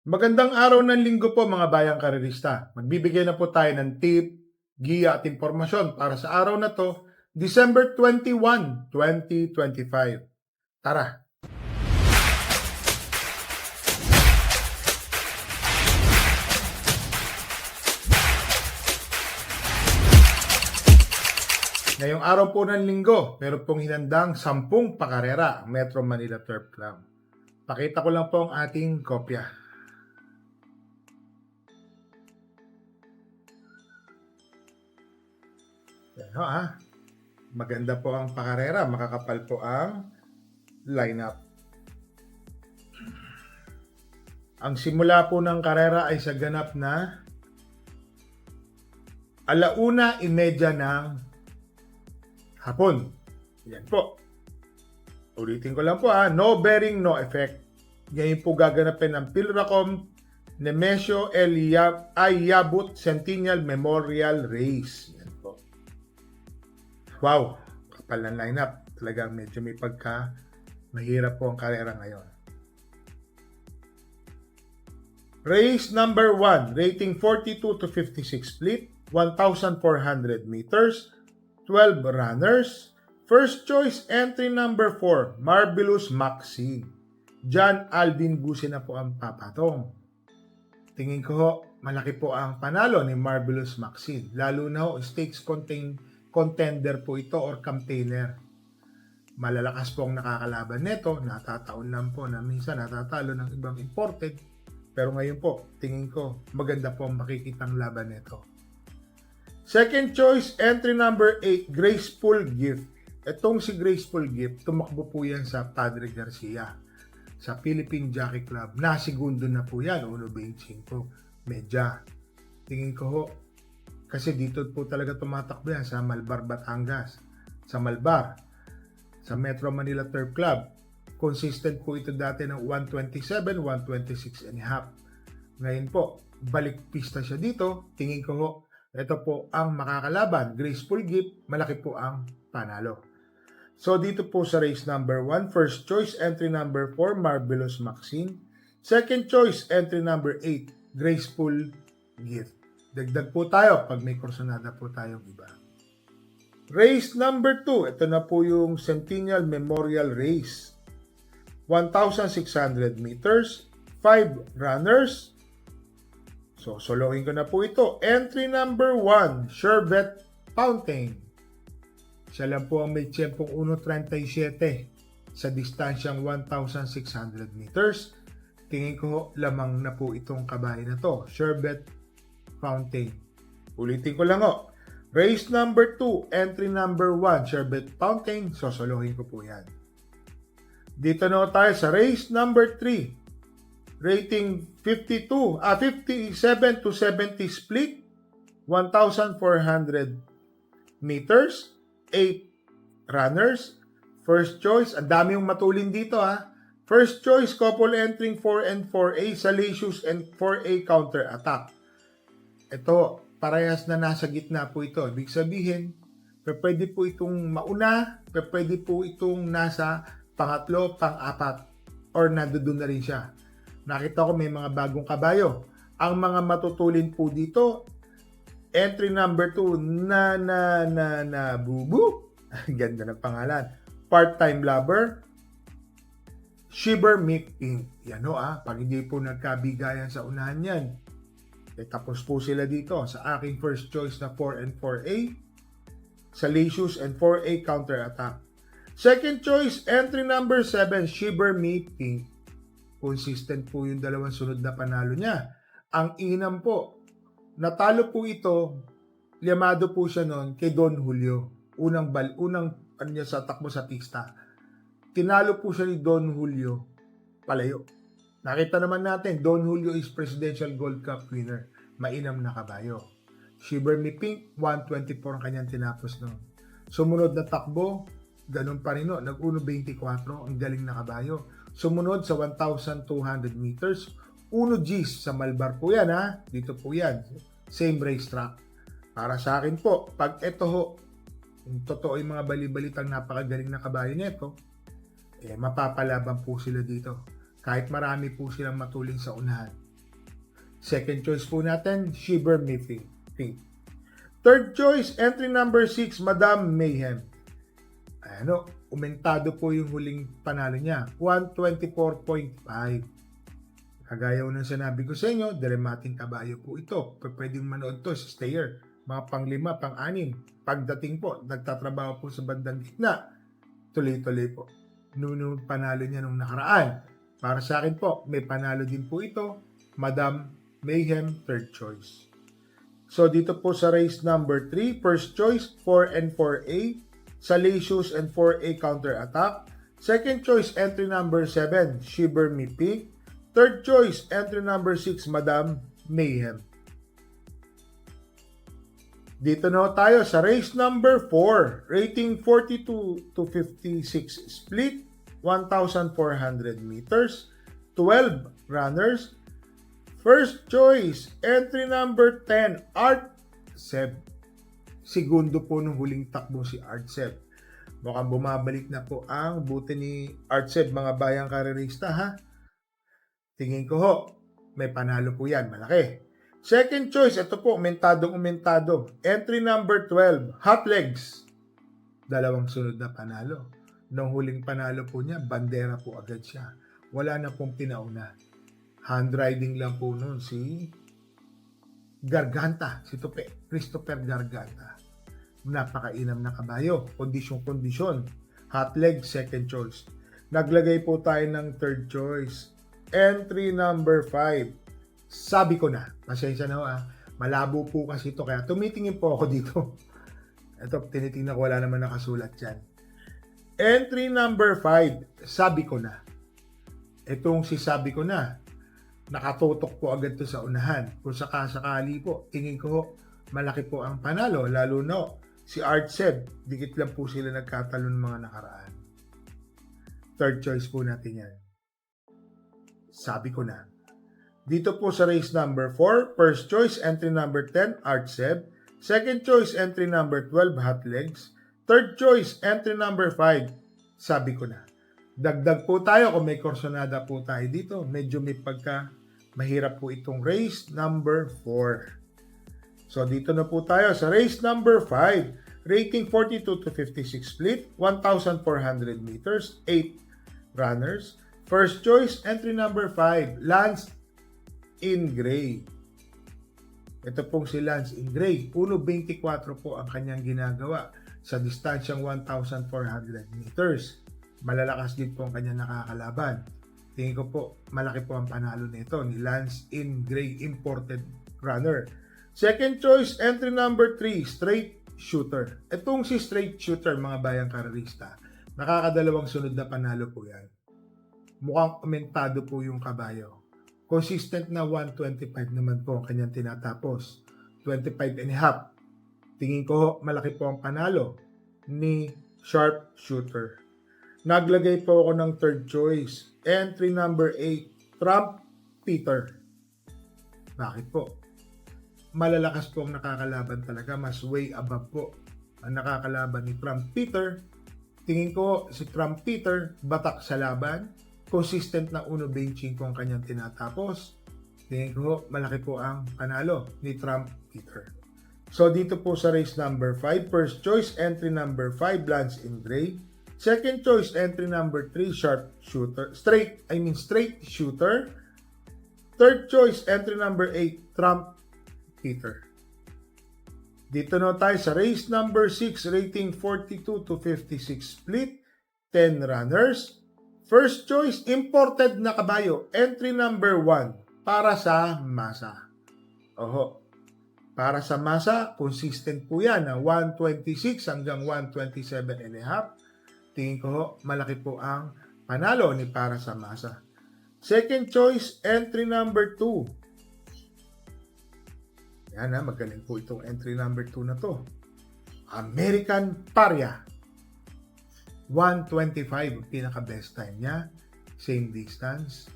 Magandang araw ng linggo po mga bayang karerista. Magbibigay na po tayo ng tip, giya at impormasyon para sa araw na to, December 21, 2025. Tara! Ngayong araw po ng linggo, meron pong hinandang 10 pakarera ang Metro Manila Turf Club. Pakita ko lang po ang ating kopya. Yan, maganda po ang pakarera, makakapal po ang lineup. Ang simula po ng karera ay sa ganap na 1:30 ng hapon. Yan po. Ulitin ko lang po no bearing, no effect. Ngayon po gaganapin ang Pilracom Nemesio Ayabut Centennial Memorial Race. Yan po. Wow, kapal ng lineup. Talagang medyo may mahirap po ang karera ngayon. Race number 1, rating 42 to 56 split, 1,400 meters, 12 runners. First choice, entry number 4, Marvelous Maxine. John Alvin Busi na po ang papatong. Tingin ko ho, malaki po ang panalo ni Marvelous Maxine. Lalo na ho, stakes contender po ito or campaigner. Malalakas po ang nakakalaban nito. Natataon lang po na minsan natatalo ng ibang imported. Pero ngayon po, tingin ko, maganda po ang makikitang laban nito. Second choice, entry number 8, Graceful Gift. Itong si Graceful Gift, tumakbo po yan sa Padre Garcia, sa Philippine Jockey Club. Nasigundo na po yan, 1.25 medya. Tingin ko ho, kasi dito po talaga tumatakbo yan sa Malbar, Batangas, sa Malbar, sa Metro Manila Turf Club. Consistent po ito dati ng 127, 126 and a half. Ngayon po, balik pista siya dito. Tingin ko ho, ito po ang makakalaban. Graceful Gift, malaki po ang panalo. So dito po sa race number 1, first choice, entry number 4, Marvelous Maxine. Second choice, entry number 8, Graceful Gift. Dagdag po tayo pag may kursonada po tayong iba. Race number 2, ito na po yung Centennial Memorial Race. 1,600 meters, 5 runners. So, solohin ko na po ito. Entry number 1, Sherbet Fountain. Siya lang po ang may tiyempong 1.37 sa distansyang 1,600 meters. Tingin ko lamang na po itong kabahay na to, Sherbet Fountain. Ulitin ko lang ho. Race number 2, entry number 1, Sherbet Fountain. Sosolohin ko po yan. Dito na tayo sa race number 3. Rating 57 to 70 split, 1,400 meters, 8 runners. First choice, ang dami yung matulin dito First choice, couple entering 4 and 4A, Salacious and 4A counter attack. Ito, parehas na nasa gitna po ito. Ibig sabihin, pwede po itong mauna, pwede po itong nasa pangatlo, pang-apat, or nandoon na rin siya. Nakita ko may mga bagong kabayo. Ang mga matutulin po dito, entry number 2, na bubu. Ganda ng pangalan. Part-time lover. Shiver Me Pink. Yan pag hindi po nagkabigayan sa unahan yan. Tapos po sila dito sa aking first choice na 4 and 4A. Salacious and 4A counter attack. Second choice, entry number 7, Shiver Me Pink. Consistent po yung dalawang sunod na panalo niya. Ang inam po, natalo po ito, liyamado po siya noon kay Don Julio. Unang niya sa takbo sa pista. Tinalo po siya ni Don Julio palayo. Nakita naman natin, Don Julio is Presidential Gold Cup winner. Mainam na kabayo. Shiver Me Pink, 124 ang kanyang tinapos noon. Sumunod na takbo, ganun pa rin nag-1.24, ang galing na kabayo. Sumunod sa 1,200 meters, 1 Gs sa Malbar po yan Dito po yan. Same racetrack. Para sa akin po, pag ito ho, yung totoo yung mga balibalitang napakagaling na kabayo nito, mapapalaban po sila dito. Kahit marami po silang matuling sa unahan. Second choice po natin, Shiver Me Pink. Third choice, entry number 6, Madam Mayhem. Ano, umentado po yung huling panalo niya, 124.5. Kagaya ng sinabi ko sa inyo, dilemating kabayo po ito. Pwedeng manood to sa stayer. Mga pang-5, pang-6. Pagdating po, nagtatrabaho po sa bandang gitna. Tuloy-tuloy po. Nung panalo niya nung nakaraan. Para sa akin po, may panalo din po ito. Madam Mayhem, third choice. So, dito po sa race number 3, first choice, 4 and 4A. Salacious and 4A counter attack. Second choice, entry number 7, Shiver Me Pink. Third choice, entry number 6, Madam Mayhem. Dito na tayo sa race number 4, rating 42 to 56 split, 1,400 meters, 12 runners. First choice, entry number 10, Art Seb. Segundo po nung huling takbo si Art Seb. Mukhang bumabalik na po ang buti ni Art Seb, mga bayang karerista ha. Tingin ko ho, may panalo po yan, malaki. Second choice, ito po, umentado. Entry number 12, Hot Legs. Dalawang sunod na panalo. Nung huling panalo po niya, bandera po agad siya. Wala na pong pinauna. Handriding lang po noon si Garganta, si Christopher Garganta. Napakainam na kabayo. Kondisyon. Hot Leg, second choice. Naglagay po tayo ng third choice. Entry number 5. Sabi ko na. Pasensya na ho malabo po kasi ito. Kaya tumitingin po ako dito. Ito, tinitingnan ko, wala naman nakasulat dyan. Entry number 5. Sabi ko na. Itong si sabi ko na. Nakatutok po agad to sa unahan. Kung sakasakali po, tingin ko malaki po ang panalo. Lalo na si Art Seb, dikit lang po sila nagkatalon mga nakaraan. Third choice po natin yan. Sabi ko na. Dito po sa race number 4, first choice, entry number 10, Art Seb. Second choice, entry number 12, Hot Legs. Third choice, entry number 5, sabi ko na. Dagdag po tayo kung may korsonada po tayo dito. Medyo may mahirap po itong race number 4. So dito na po tayo sa race number 5. Rating 42 to 56 split, 1,400 meters, 8 runners. First choice, entry number 5, Lance in Gray. Ito pong si Lance in Gray. 1.24 po ang kanyang ginagawa sa distansyang 1,400 meters. Malalakas din po ang kanyang nakakalaban. Tingin ko po, malaki po ang panalo nito ni Lance in Gray, imported runner. Second choice, entry number 3, Straight Shooter. Itong si Straight Shooter, mga bayang karerista, nakakadalawang sunod na panalo po yan. Mukhang komentado po yung kabayo. Consistent na 125 naman po ang kanyang tinatapos. 25 and a half. Tingin ko malaki po ang panalo ni Sharp Shooter. Naglagay po ako ng third choice. Entry number 8, Trump Peter. Bakit po? Malalakas po ang nakakalaban talaga. Mas way above po ang nakakalaban ni Trump Peter. Tingin ko si Trump Peter, batak sa laban. Consistent na 1.25 ang kanyang tinatapos. Tingin ko malaki po ang panalo ni Trump Peter. So dito po sa race number 5, first choice, entry number 5, Lance in Gray. Second choice, entry number 3, Straight Shooter. Third choice, entry number 8, Trump Peter. Dito na tayo sa race number 6, rating 42 to 56 split, 10 runners. First choice, imported na kabayo, entry number 1, para sa masa. Para sa masa, consistent po yan, 126 hanggang 127 and a half. Tingin ko malaki po ang panalo ni para sa masa. Second choice, entry number 2. Yan magaling po itong entry number 2 na to. American Paria. 125 ang pinaka-best time niya. Same distance.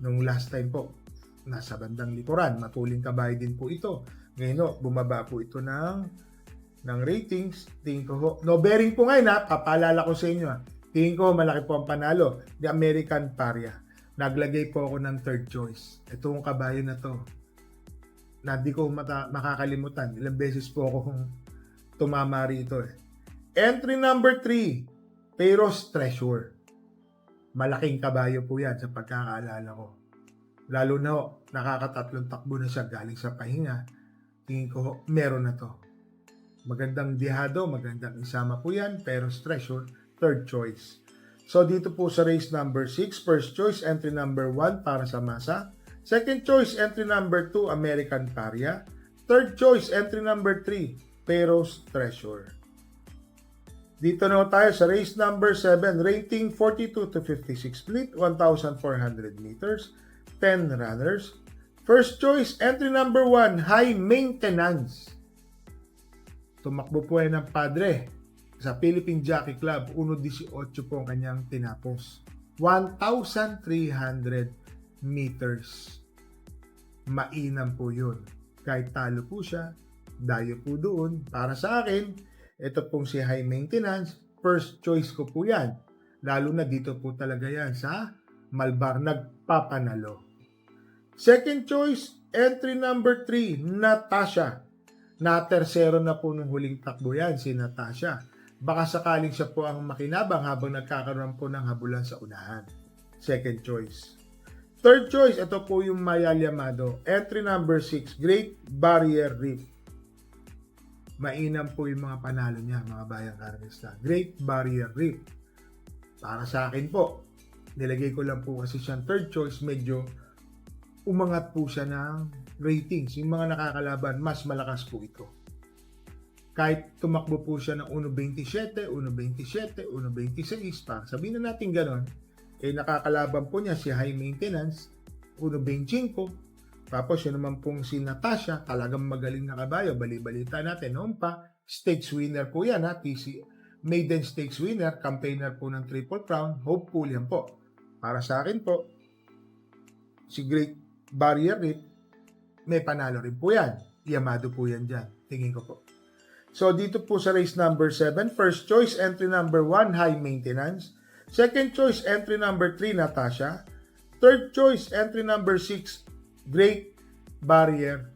Nung last time po, nasa bandang likuran. Matuling kabayo din po ito. Ngayon, bumaba po ito ng ratings. Tingin ko, no bearing po ngayon papaalala ko sa inyo tingin ko malaki po ang panalo, the American Paria. Naglagay po ako ng third choice. Itong kabayo na to, na di ko makakalimutan. Ilang beses po akong tumama rito eh. Entry number 3, Payros Treasure. Malaking kabayo po yan sa pagkakaalala ko. Lalo na nakakatatlong takbo na siya galing sa pahinga. Tingin ko, meron na to. Magandang dihado, magandang isama po yan. Payros Treasure, third choice. So dito po sa race number 6, first choice, entry number 1 para sa masa. Second choice, entry number 2, American Paria. Third choice, entry number 3, Payros Treasure. Dito na tayo sa race number 7, rating 42 to 56 split, 1,400 meters, 10 runners. First choice, entry number 1, High Maintenance. Tumakbo po yan ng padre sa Philippine Jockey Club, 1.18 po ang kanyang tinapos. 1,300 meters. Mainam po yun. Kahit talo po siya, dayo po doon. Para sa akin, ito pong si High Maintenance, first choice ko po yan. Lalo na dito po talaga yan sa Malbar, nagpapanalo. Second choice, entry number 3, Natasha. Na tersero na po nung huling takbo yan, si Natasha. Baka sakaling siya po ang makinabang habang nagkakaroon po ng habulan sa unahan. Second choice. Third choice, ito po yung Maya Llamado. Entry number 6, Great Barrier Reef. Mainam po yung mga panalo niya, mga bayang karnista. Great Barrier Reef. Para sa akin po, nilagay ko lang po kasi siyang third choice, medyo umangat po siya ng ratings. Yung mga nakakalaban, mas malakas po ito. Kahit tumakbo po siya ng 1.27, 1.27, 1.26, para sabihin na natin ganon, nakakalaban po niya si High Maintenance, 1.25, tapos yun naman pong si Natasha, talagang magaling na kabayo, bali-balita natin, noon pa, stakes winner po yan, TC, maiden stakes winner, campaigner po ng Triple Crown, hopeful yan po. Para sa akin po, si Great Barrier Reef, may panalo rin po yan. Yamado po yan dyan, tingin ko po. So, dito po sa race number 7, first choice, entry number 1, High Maintenance. Second choice, entry number 3, Natasha. Third choice, entry number 6, Great Barrier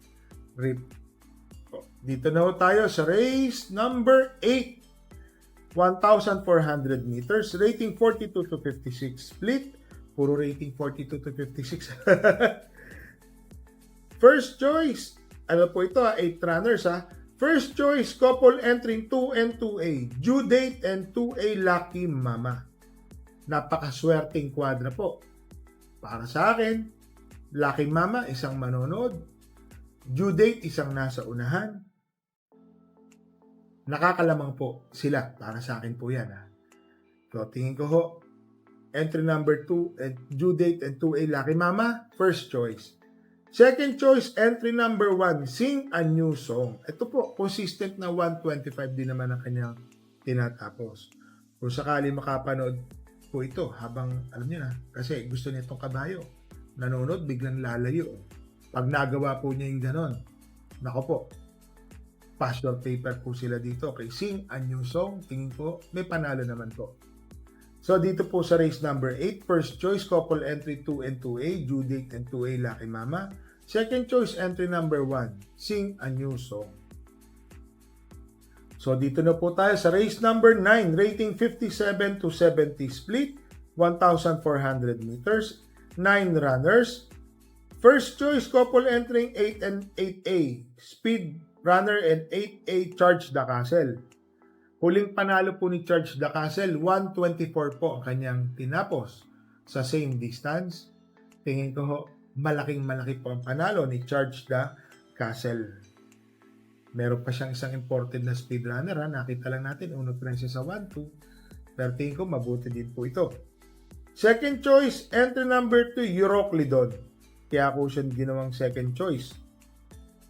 Reef. Dito na tayo sa race number 8, 1,400 meters, rating 42 to 56 split. Puro rating 42 to 56. First choice, ano po ito 8 runners First choice, couple entering 2 and 2A, due date and 2A Lucky Mama. Napakaswerteng kwadra po. Para sa akin, Lucky Mama, isang manonood. Due date, isang nasa unahan. Nakakalamang po sila. Para sa akin po yan. So, tingin ko ho, entry number 2 and due date and 2A Lucky Mama, first choice. Second choice, entry number 1, Sing a New Song. Ito po, consistent na 125 din naman ang kanyang tinatapos. Kung sakali makapanood po ito, habang, alam niyo na, kasi gusto niya itong kabayo. Nanonood, biglang lalayo. Pag nagawa po niya yung ganon, nako po, pass your paper po sila dito. Kay Sing a New Song, tingin ko, may panalo naman po. So, dito po sa race number 8, first choice, couple entry 2 and 2A, due date and 2A Lucky Mama. Second choice, entry number 1, Sing a New Song. So, dito na po tayo sa race number 9, rating 57 to 70 split, 1,400 meters, 9 runners. First choice, couple entering 8 and 8A, Speed Runner and 8A Charge the Castle. Huling panalo po ni Charge the Castle, 124 po ang kanyang tinapos sa same distance. Tingin ko ho, malaki po ang panalo ni Charge the Castle. Meron pa siyang isang imported na speedrunner nakita lang natin, 1.13 sa 1-2. Pero tingin ko mabuti din po ito. Second choice, entry number 2, Euroclidon. Kaya po siya ginawang second choice.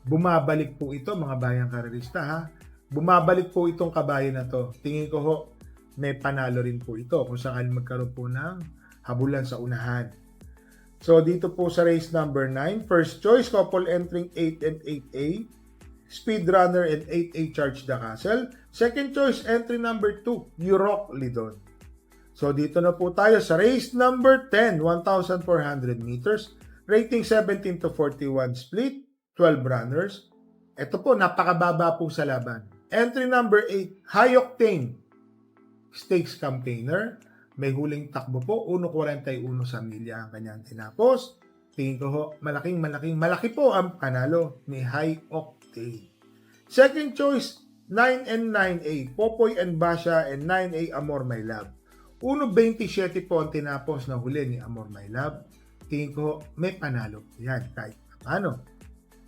Bumabalik po ito mga bayang karerista Bumabalik po itong kabayo na to. Tingin ko ho, may panalo rin po ito kung sakali magkaroon po ng habulan sa unahan. So, dito po sa race number 9, first choice, couple entering 8 and 8A, Speedrunner and 8A Charge the Castle. Second choice, entry number 2, Euroclidon. So, dito na po tayo sa race number 10, 1,400 meters, rating 17 to 41 split, 12 runners. Ito po, napakababa po sa laban. Entry number 8, High Octane Stakes Campaigner. May huling takbo po, 1.41 sa milya ang kanyang tinapos. Tingin ko ho, malaki po ang panalo ni High Octane. Second choice, 9 and 9A, Popoy and Basha and 9A Amor My Love. 1.27 po ang tinapos na huli ni Amor My Love. Tingin ko, may panalo po yan kahit paano.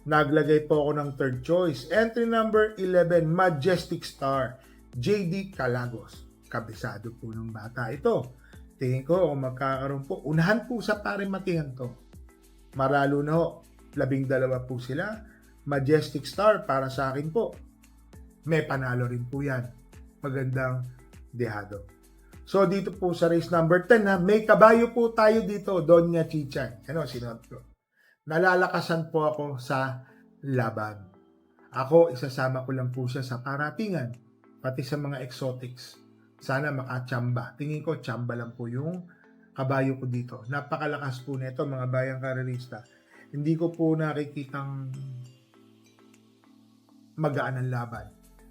Naglagay po ako ng third choice. Entry number 11, Majestic Star, JD Calagos. Kabisado po ng bata ito. Tingin ko, kung magkakaroon po, unahan po sa parimatihan to. Maralo na ho, 12 po sila. Majestic Star para sa akin po. May panalo rin po yan. Magandang dehado. So dito po sa race number 10 may kabayo po tayo dito, Doña Chichay. Ano, sinuot ko. Nalalakasan po ako sa laban. Ako, isasama ko lang po siya sa paratingan, pati sa mga exotics. Sana makachamba. Tingin ko, chamba lang po yung kabayo ko dito. Napakalakas po nito, mga bayang karerista. Hindi ko po nakikitang magaan ang laban.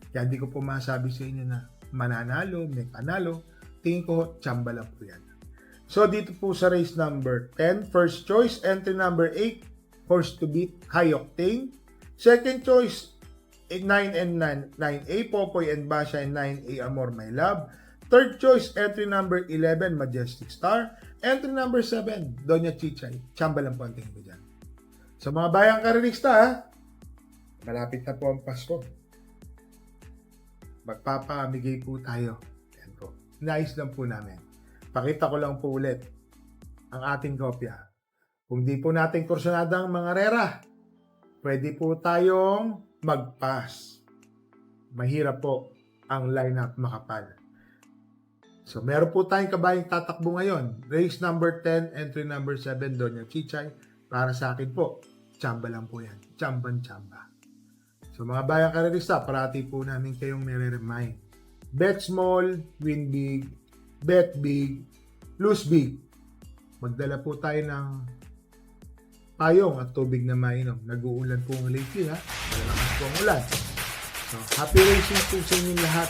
Kaya hindi ko po masabi sa inyo na mananalo, may panalo. Tingin ko, chamba lang po yan. So, dito po sa race number 10, first choice, entry number 8, Horse to Beat, High Octane. Second choice, 9 and 9A, Popoy and Basha and 9A, Amor My Love. Third choice, entry number 11, Majestic Star. Entry number 7, Doña Chichay. Chamba lang po ang tingin ko dyan. So, mga bayang karerista, malapit na po ang Pasko. Magpapamigay po tayo. Yan po. Nice lang po namin. Pakita ko lang po ulit ang ating kopya. Kung di po natin kursunada ang mga rera, pwede po tayong mag-pass. Mahirap po ang lineup makapal. So, meron po tayong kabayang tatakbo ngayon. Race number 10, entry number 7, Doña Chichay. Para sa akin po, chamba lang po yan. Chamban-chamba. So, mga bayang karerista, parati po namin kayong nire-remind. Bet small, win big, bet big, lose big. Magdala po tayo ng payong at tubig na mainom. Nag-uulan po ng lately, ha? Malakas po ang ulan. So, happy racing po sa inyong lahat.